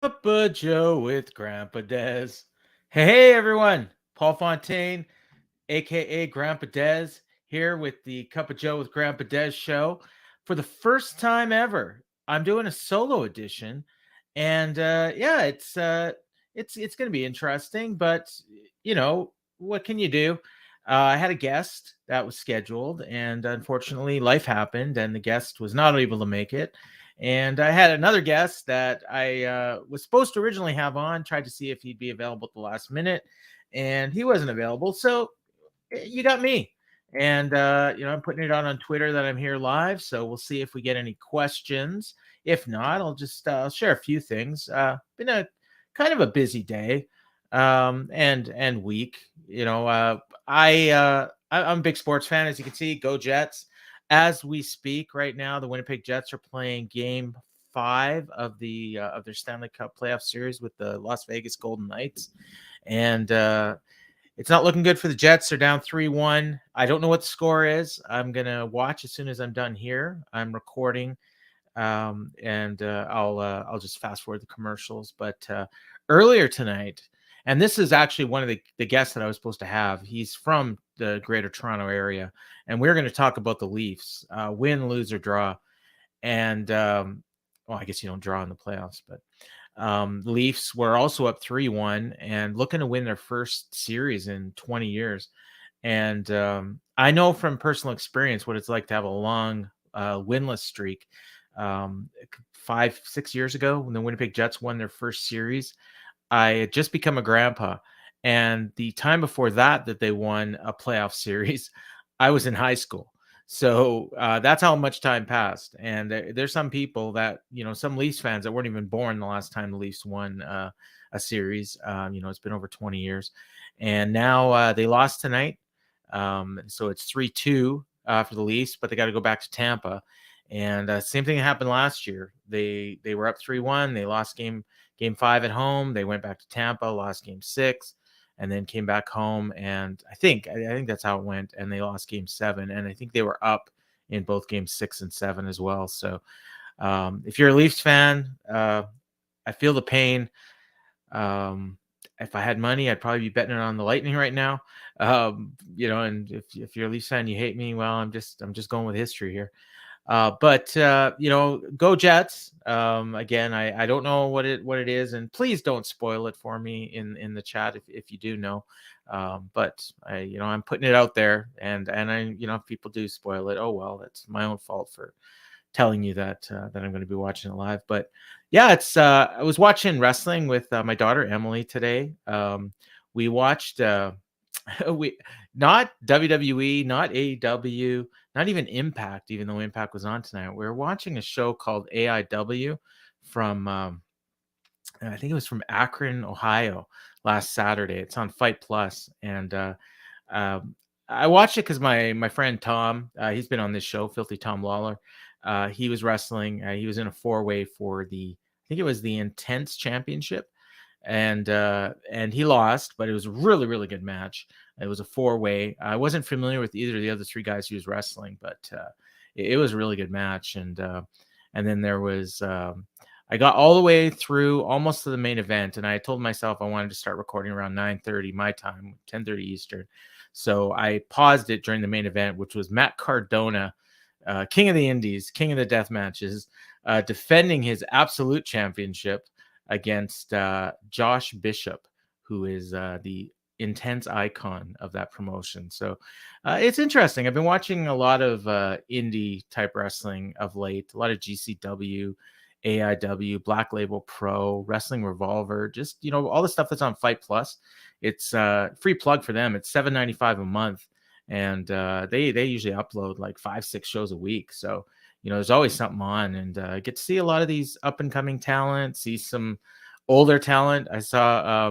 Grandpa Joe with Grandpa Dez. Hey, everyone. Paul Fontaine, aka Grandpa Dez, here with the Cup of Joe with Grandpa Dez show. For the first time ever, I'm doing a solo edition, and yeah, it's going to be interesting. But you know, what can you do? I had a guest that was scheduled, and unfortunately, life happened, and the guest was not able to make it. And I had another guest that I was supposed to originally have on, tried to see if he'd be available at the last minute, and he wasn't available. So you got me. And I'm putting it out on Twitter that I'm here live. So we'll see if we get any questions. If not, I'll just I'll share a few things. Been a kind of a busy day and week. I'm a big sports fan, as you can see. Go Jets! As we speak right now, the Winnipeg Jets are playing Game 5 of their Stanley Cup playoff series with the Las Vegas Golden Knights, and it's not looking good for the Jets. They're down 3-1. I don't know what the score is. I'm going to watch as soon as I'm done here. I'm recording, and I'll just fast forward the commercials. But earlier tonight, and this is actually one of the guests that I was supposed to have. He's from the Greater Toronto area, and we're going to talk about the Leafs, win, lose, or draw. And well, I guess you don't draw in the playoffs, but Leafs were also up 3-1 and looking to win their first series in 20 years. And I know from personal experience what it's like to have a long winless streak. 5-6 years ago, when the Winnipeg Jets won their first series, I had just become a grandpa. And the time before that they won a playoff series, I was in high school. So that's how much time passed. And there's some people that, some Leafs fans that weren't even born the last time the Leafs won a series. It's been over 20 years. And now they lost tonight. So it's 3-2 for the Leafs, but they got to go back to Tampa. And same thing happened last year. They were up 3-1. They lost game 5 at home. They went back to Tampa, lost game 6, and then came back home. And I think that's how it went. And they lost game 7. And I think they were up in both games 6 and 7 as well. So if you're a Leafs fan, I feel the pain. If I had money, I'd probably be betting it on the Lightning right now. And if you're a Leafs fan, you hate me. Well, I'm just going with history here. But go Jets. Again, I don't know what it is, and please don't spoil it for me in the chat if you do know. But I'm putting it out there, and I if people do spoil it, oh well, that's my own fault for telling you that I'm going to be watching it live. But yeah, it's I was watching wrestling with my daughter Emily today. We watched we not WWE, not AEW, not even Impact, even though Impact was on tonight. We were watching a show called AIW from I think it was from Akron, Ohio, last Saturday. It's on Fight Plus, and I watched it because my friend Tom, he's been on this show, Filthy Tom Lawler. He was wrestling. He was in a 4-way for I think it was the Intense Championship, and he lost, but it was a really, really good match. It was a 4-way. I wasn't familiar with either of the other 3 guys he was wrestling, but it was a really good match. And then there was I got all the way through almost to the main event, and I told myself I wanted to start recording around 9:30 my time, 10:30 Eastern. So I paused it during the main event, which was Matt Cardona, King of the Indies, King of the Death Matches, defending his absolute championship against Josh Bishop, who is the intense icon of that promotion. So it's interesting. I've been watching a lot of indie type wrestling of late, a lot of GCW, AIW, Black Label Pro, Wrestling Revolver, just all the stuff that's on Fight Plus. It's free plug for them. It's $7.95 a month, and they usually upload like 5-6 shows a week. So there's always something on, and I get to see a lot of these up and coming talent, see some older talent. I saw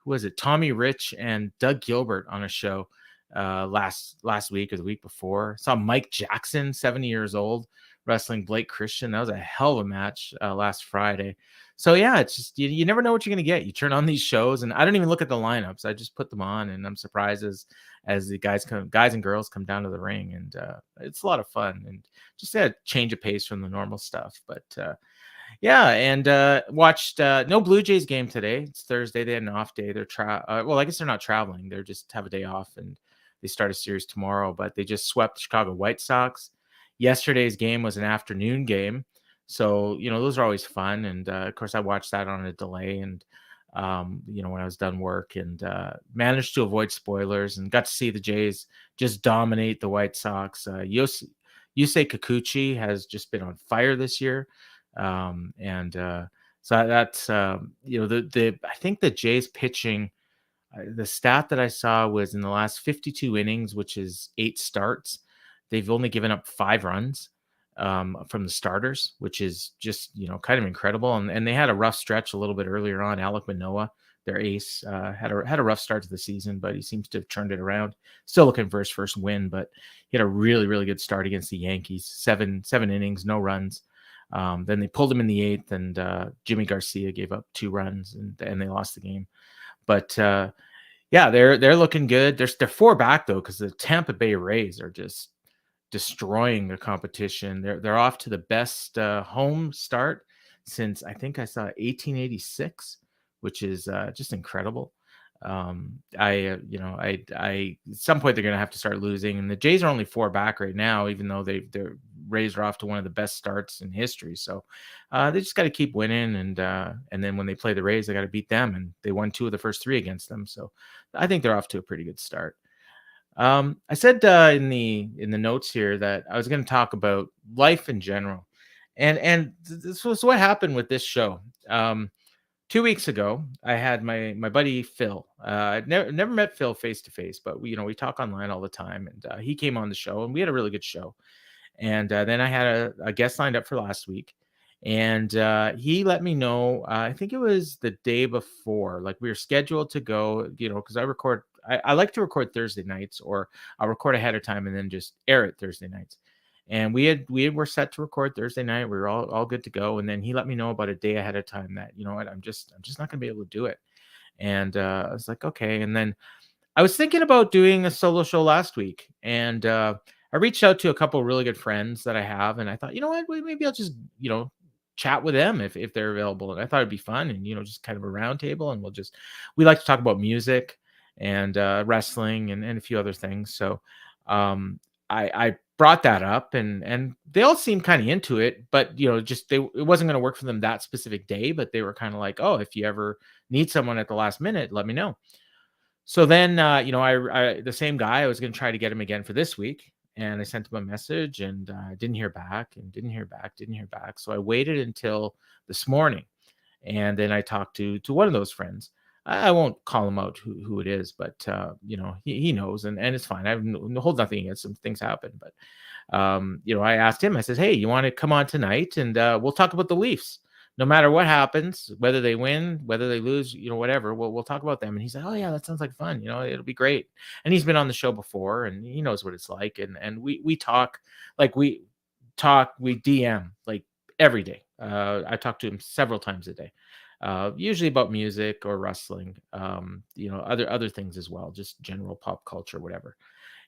who was it? Tommy Rich and Doug Gilbert on a show last week or the week before. I saw Mike Jackson, 70 years old, wrestling Blake Christian. That was a hell of a match last Friday. So yeah, it's just you never know what you're gonna get. You turn on these shows, and I don't even look at the lineups. I just put them on, and I'm surprised as the guys and girls come down to the ring, and it's a lot of fun, and just a change of pace from the normal stuff. But Yeah, and watched no Blue Jays game today. It's Thursday. They had an off day. Well, I guess they're not traveling. They're just have a day off, and they start a series tomorrow. But they just swept the Chicago White Sox. Yesterday's game was an afternoon game, so those are always fun. And of course, I watched that on a delay, and when I was done work, and managed to avoid spoilers and got to see the Jays just dominate the White Sox. Yusei Kikuchi has just been on fire this year. And so that's the I think the Jays pitching. The stat that I saw was in the last 52 innings, which is 8 starts, they've only given up 5 runs from the starters, which is just kind of incredible. And they had a rough stretch a little bit earlier on. Alek Manoah, their ace, had a rough start to the season, but he seems to have turned it around. Still looking for his first win, but he had a really really good start against the Yankees. Seven innings, no runs. Then they pulled him in the eighth, and Jimmy Garcia gave up 2 runs, and they lost the game. But yeah, they're looking good. They're 4 back though, because the Tampa Bay Rays are just destroying the competition. They're off to the best home start since I think I saw 1886, which is just incredible. I at some point they're going to have to start losing, and the Jays are only 4 back right now, even though they're Rays are off to one of the best starts in history. So they just got to keep winning, and then when they play the Rays, they got to beat them, and they won 2 of the first 3 against them. So I think they're off to a pretty good start. I said in the notes here that I was going to talk about life in general, and this was what happened with this show. 2 weeks ago, I had my buddy Phil. I'd never met Phil face to face, but we talk online all the time, and he came on the show, and we had a really good show. And then I had a guest lined up for last week, and he let me know. I think it was the day before, like we were scheduled to go. Because I record. I like to record Thursday nights, or I'll record ahead of time and then just air it Thursday nights. And were set to record Thursday night. We were all good to go. And then he let me know about a day ahead of time that what, I'm just not gonna be able to do it. And I was like, okay. And then I was thinking about doing a solo show last week, and I reached out to a couple of really good friends that I have, and I thought, what, maybe I'll just chat with them if they're available. And I thought it'd be fun, and just kind of a round table, and we like to talk about music and wrestling and a few other things. So I brought that up, and they all seemed kind of into it, but just it wasn't going to work for them that specific day. But they were kind of like, oh, if you ever need someone at the last minute, let me know. So then, I the same guy, I was going to try to get him again for this week, and I sent him a message, and didn't hear back, and didn't hear back, didn't hear back. So I waited until this morning, and then I talked to one of those friends. I won't call him out who it is, but he knows, and it's fine. I have hold nothing against him. Things happen, but I asked him. I said, "Hey, you want to come on tonight, and we'll talk about the Leafs." No matter what happens, whether they win, whether they lose, whatever, we'll talk about them. And he's like, oh yeah, that sounds like fun. It'll be great. And he's been on the show before, and he knows what it's like. And we talk, like we DM like every day. I talk to him several times a day, usually about music or wrestling, other things as well, just general pop culture, whatever.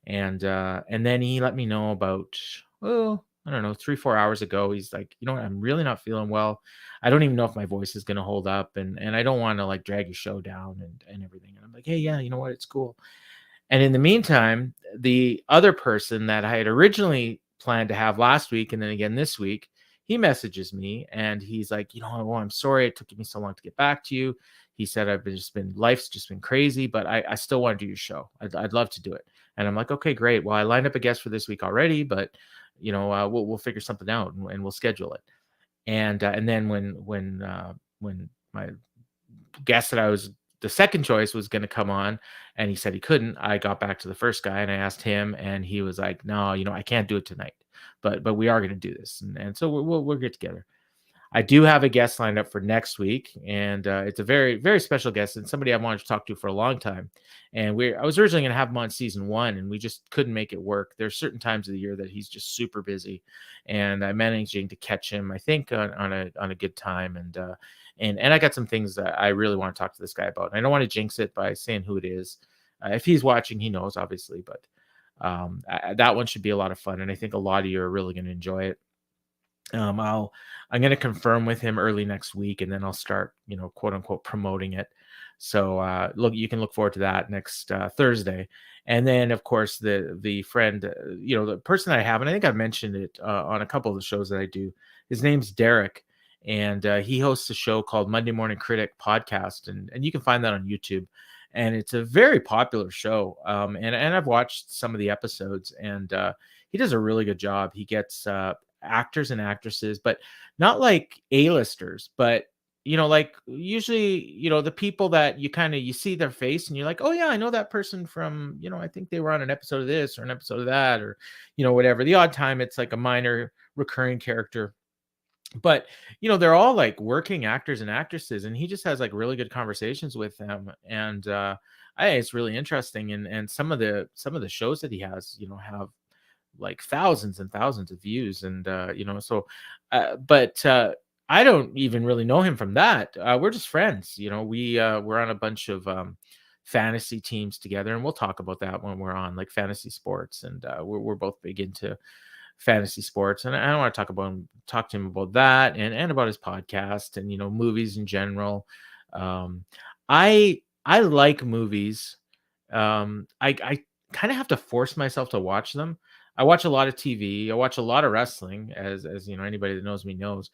And then he let me know about, well, I don't know, 3-4 hours ago. He's like, what, I'm really not feeling well. I don't even know if my voice is going to hold up, and I don't want to like drag your show down and everything. And I'm like, hey, yeah, you know what, it's cool. And in the meantime, the other person that I had originally planned to have last week and then again this week, he messages me, and he's like, well, I'm sorry it took me so long to get back to you. He said, life's just been crazy, but I still want to do your show. I'd love to do it. And I'm like, okay, great. Well, I lined up a guest for this week already, but we'll figure something out, and we'll schedule it. And then when my guest that I was the second choice was going to come on, and he said he couldn't, I got back to the first guy, and I asked him, and he was like, no, I can't do it tonight, but we are going to do this. And so we'll get together. I do have a guest lined up for next week, and it's a very, very special guest, and somebody I wanted to talk to for a long time. And I was originally going to have him on season 1, and we just couldn't make it work. There's certain times of the year that he's just super busy, and I'm managing to catch him, I think, on a good time. And I got some things that I really want to talk to this guy about. And I don't want to jinx it by saying who it is. If he's watching, he knows, obviously, but that one should be a lot of fun, and I think a lot of you are really going to enjoy it. I'll I'm gonna confirm with him early next week, and then I'll start, quote unquote, promoting it. So you can look forward to that next Thursday, and then of course the friend, the person I have, and I think I've mentioned it on a couple of the shows that I do. His name's Derek, and he hosts a show called Monday Morning Critic Podcast, and you can find that on YouTube. And it's a very popular show, and I've watched some of the episodes, and he does a really good job. He gets actors and actresses, but not like A-listers, but like usually, the people that you see their face and you're like, oh yeah, I know that person from, I think they were on an episode of this or an episode of that, or whatever. The odd time it's like a minor recurring character, but they're all like working actors and actresses, and he just has like really good conversations with them. And it's really interesting. And some of the shows that he has, have like thousands and thousands of views. And so but I don't even really know him from that. We're just friends. We're on a bunch of fantasy teams together, and we'll talk about that when we're on like fantasy sports. And we're both big into fantasy sports, and I want to talk to him about that, and about his podcast, and movies in general. I like movies. I kind of have to force myself to watch them. I watch a lot of TV. I watch a lot of wrestling, as anybody that knows me knows.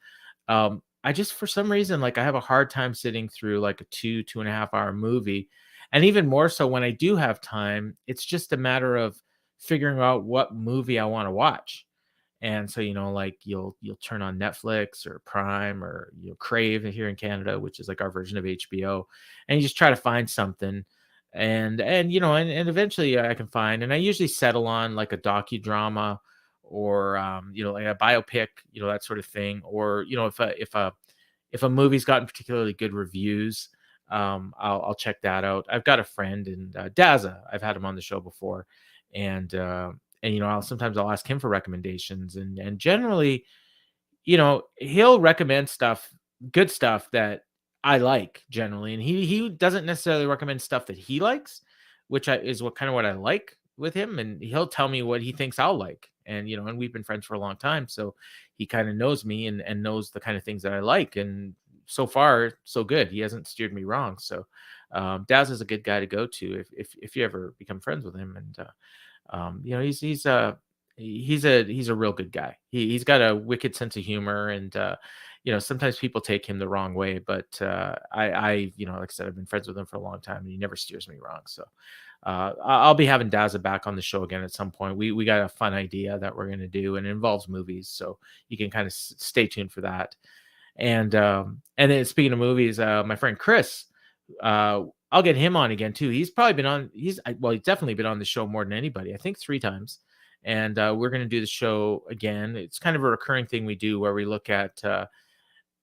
I just, for some reason, like, I have a hard time sitting through like a 2.5 hour movie, and even more so when I do have time. It's just a matter of figuring out what movie I want to watch. And so, like, you'll turn on Netflix or Prime, or Crave here in Canada, which is like our version of HBO, and you just try to find something. And eventually I can find, and I usually settle on like a docudrama, or like a biopic, that sort of thing. Or if a movie's gotten particularly good reviews, I'll check that out. I've got a friend in Daza. I've had him on the show before, and I'll ask him for recommendations, and generally, he'll recommend good stuff that I like generally, and he doesn't necessarily recommend stuff that he likes, which is what I like with him. And he'll tell me what he thinks I'll like, and we've been friends for a long time, so he kind of knows me, and knows the kind of things that I like. And so far, so good. He hasn't steered me wrong. So Daz is a good guy to go to if you ever become friends with him. And he's a real good guy. He's got a wicked sense of humor. And sometimes people take him the wrong way, but like I said, I've been friends with him for a long time, and he never steers me wrong. So I'll be having Daza back on the show again at some point. We got a fun idea that we're going to do, and it involves movies, so you can kind of stay tuned for that. And then, speaking of movies, my friend Chris, I'll get him on again too. He's probably been on. He's definitely been on the show more than anybody. I think 3 times. And we're going to do the show again. It's kind of a recurring thing we do, where we look at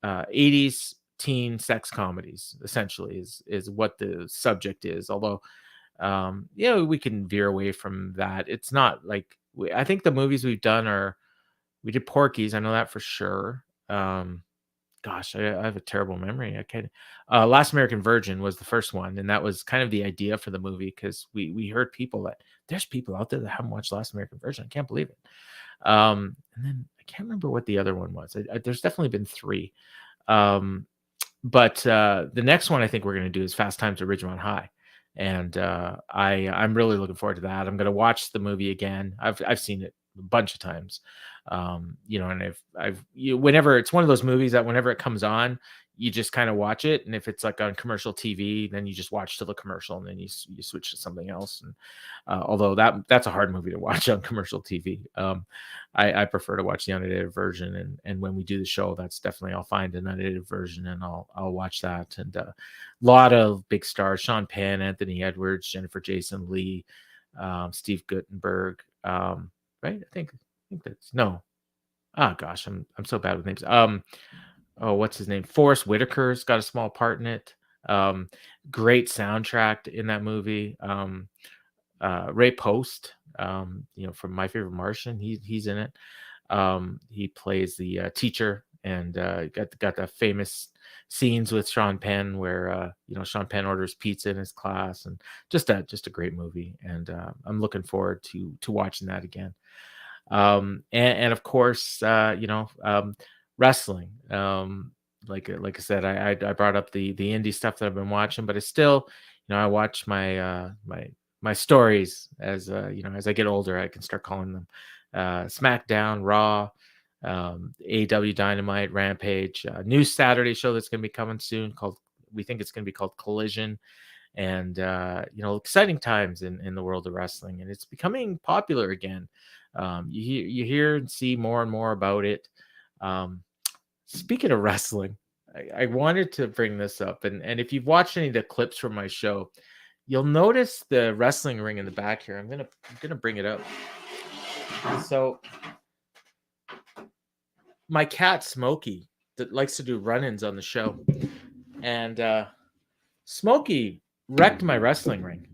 80s teen sex comedies. Essentially, is what the subject is. Although, we can veer away from that. It's not like I think the movies we've done we did Porky's. I know that for sure. Gosh, I have a terrible memory. I can't. Last American Virgin was the first one, and that was kind of the idea for the movie, because we heard there's people out there that haven't watched Last American Virgin. I can't believe it. And then I can't remember what the other one was. There's definitely been 3. Um, but the next one I think we're going to do is Fast Times at Ridgemont High, and I'm really looking forward to that. I'm going to watch the movie again. I've seen it a bunch of times. And whenever it's one of those movies that whenever it comes on, you just kind of watch it. And if it's like on commercial TV, then you just watch till the commercial, and then you switch to something else. And although that's a hard movie to watch on commercial TV, I prefer to watch the unedited version. And when we do the show, that's definitely, I'll find an unedited version, and I'll watch that. And a lot of big stars: Sean Penn, Anthony Edwards, Jennifer Jason Leigh, Steve Guttenberg. Right? I think that's no. Oh gosh, I'm so bad with names. Oh, what's his name? Forrest Whitaker's got a small part in it. Um, Great soundtrack in that movie. Ray Post, from My Favorite Martian, he's in it. He plays the teacher, and got the famous scenes with Sean Penn, where Sean Penn orders pizza in his class, and just a great movie. And I'm looking forward to watching that again. And of course, wrestling. Like I said, I brought up the indie stuff that I've been watching, but it's still, I watch my stories as as I get older. I can start calling them SmackDown, Raw, AW Dynamite, Rampage, new Saturday show that's going to be coming soon called. We think it's going to be called Collision, and exciting times in the world of wrestling, and it's becoming popular again. You hear and see more and more about it. um, Speaking of wrestling, I wanted to bring this up, and if you've watched any of the clips from my show, you'll notice the wrestling ring in the back here. I'm gonna bring it up. So my cat Smokey that likes to do run-ins on the show, and Smokey wrecked my wrestling ring.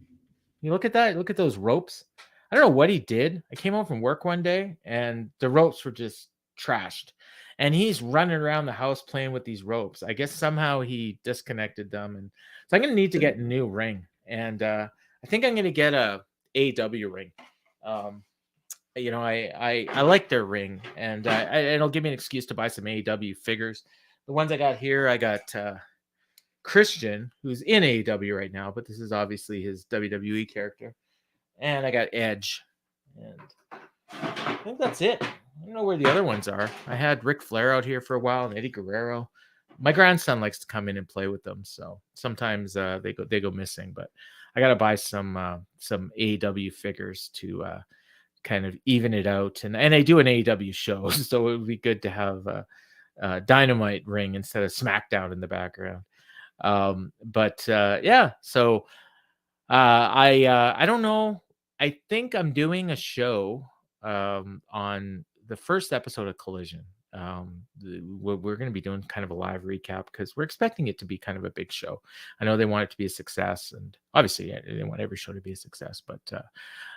You look at that. Look at those ropes. I don't know what he did. I came home from work one day and the ropes were just trashed. And he's running around the house playing with these ropes. I guess somehow he disconnected them. And so I'm going to need to get a new ring. And I think I'm going to get a AW ring. Um, I like their ring, and it'll give me an excuse to buy some AW figures. The ones I got here, I got Christian, who's in AEW right now, but this is obviously his WWE character. And I got Edge. And I think that's it. I don't know where the other ones are. I had Ric Flair out here for a while and Eddie Guerrero. My grandson likes to come in and play with them, so sometimes they go missing. But I got to buy some AEW figures to kind of even it out. And I do an AEW show, so it would be good to have a Dynamite ring instead of SmackDown in the background. But yeah, so I don't know. I think I'm doing a show on the first episode of Collision. We're going to be doing kind of a live recap because we're expecting it to be kind of a big show. I know they want it to be a success, and obviously they want every show to be a success. But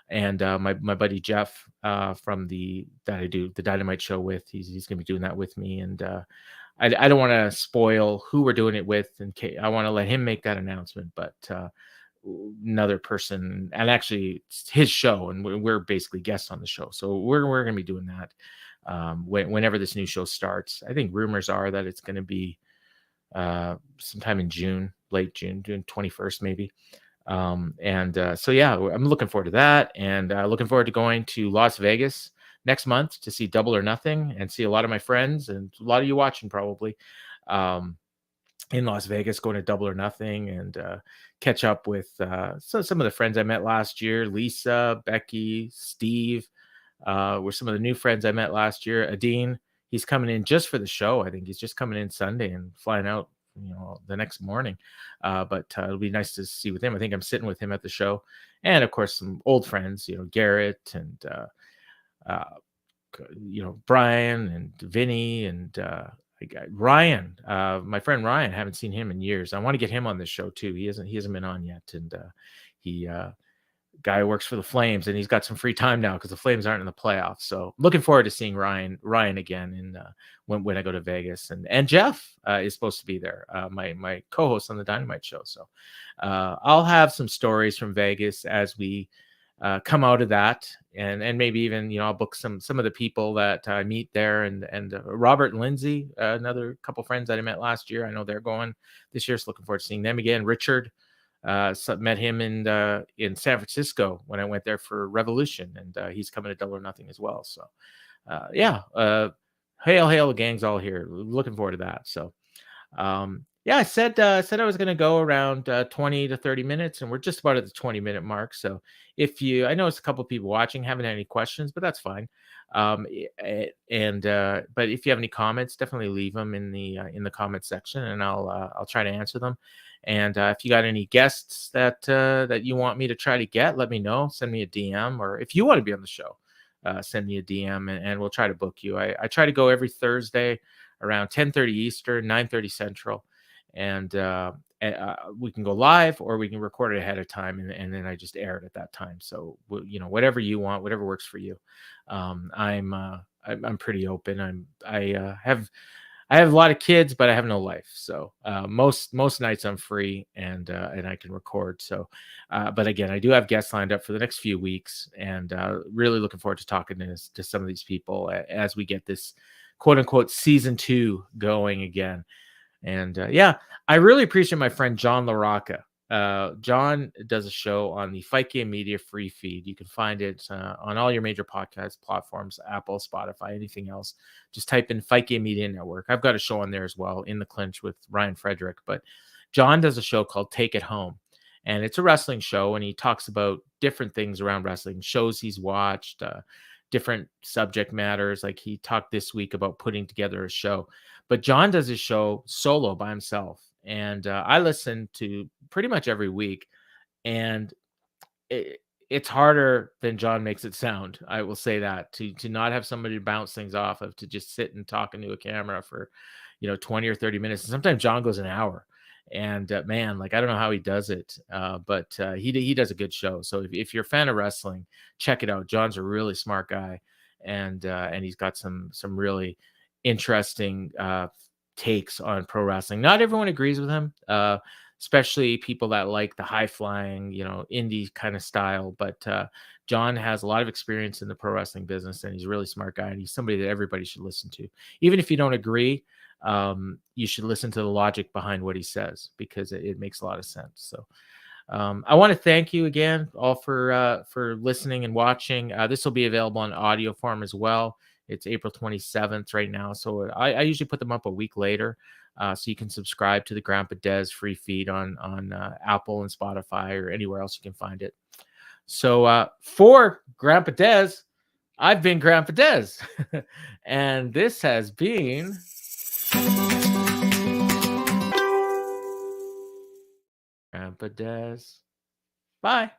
and my buddy Jeff from that I do the Dynamite show with, he's going to be doing that with me, and I don't want to spoil who we're doing it with, in case I want to let him make that announcement. But another person, and actually it's his show, and we're basically guests on the show, so we're going to be doing that whenever this new show starts. I think rumors are that it's going to be sometime in June, late June 21st maybe. So yeah, I'm looking forward to that, and looking forward to going to Las Vegas next month to see Double or Nothing and see a lot of my friends and a lot of you watching probably. In Las Vegas, going to Double or Nothing, and catch up with some of the friends I met last year. Lisa, Becky, Steve were some of the new friends I met last year. Adine, he's coming in just for the show. I think he's just coming in Sunday and flying out, the next morning. But it'll be nice to see with him. I think I'm sitting with him at the show, and of course some old friends, Garrett and uh, Brian and Vinny and I got Ryan, my friend Ryan. Haven't seen him in years. I want to get him on this show too. He hasn't been on yet, and he guy who works for the Flames, and he's got some free time now because the Flames aren't in the playoffs. So looking forward to seeing Ryan again, and when I go to Vegas, and Jeff is supposed to be there, my co-host on the Dynamite show. So I'll have some stories from Vegas as we come out of that, and maybe even I'll book some of the people that I meet there, and Robert and Lindsay, another couple friends that I met last year. I know they're going this year, so looking forward to seeing them again. Richard, met him in San Francisco when I went there for Revolution, and he's coming to Double or Nothing as well. So yeah, hail the gang's all here. Looking forward to that. So yeah, I said I was going to go around 20 to 30 minutes, and we're just about at the 20-minute mark. So I know it's a couple of people watching, haven't had any questions, but that's fine. But if you have any comments, definitely leave them in the comment section, and I'll try to answer them. And if you got any guests that you want me to try to get, let me know. Send me a DM, or if you want to be on the show, send me a DM, and we'll try to book you. I try to go every Thursday around 10:30 Eastern, 9:30 Central, and we can go live or we can record it ahead of time, and then I just air it at that time. So whatever you want, whatever works for you. I'm pretty open. I have I have a lot of kids, but I have no life. So most nights I'm free and I can record. So, but again, I do have guests lined up for the next few weeks, and really looking forward to talking to some of these people as we get this quote unquote season 2 going again. And yeah, I really appreciate my friend John LaRocca. John does a show on the Fight Game Media free feed. You can find it on all your major podcast platforms, Apple, Spotify, anything else. Just type in Fight Game Media Network. I've got a show on there as well, In the Clinch with Ryan Frederick. But John does a show called Take It Home. And it's a wrestling show, and he talks about different things around wrestling, shows he's watched, different subject matters. Like he talked this week about putting together a show, but John does his show solo by himself. And I listen to pretty much every week. And it's harder than John makes it sound. I will say that to not have somebody to bounce things off of, to just sit and talk into a camera for, 20 or 30 minutes. And sometimes John goes an hour. And man, like I don't know how he does it, but he does a good show. So if you're a fan of wrestling, check it out. John's a really smart guy, and he's got some really interesting takes on pro wrestling. Not everyone agrees with him, especially people that like the high flying, indie kind of style. But John has a lot of experience in the pro wrestling business, and he's a really smart guy, and he's somebody that everybody should listen to, even if you don't agree. You should listen to the logic behind what he says, because it makes a lot of sense. So I want to thank you again all for listening and watching. This will be available in audio form as well. It's April 27th right now, so I usually put them up a week later, so you can subscribe to the Grandpa Des free feed on Apple and Spotify or anywhere else you can find it. So for Grandpa Des, I've been Grandpa Des, and this has been Grandpa Des. Bye.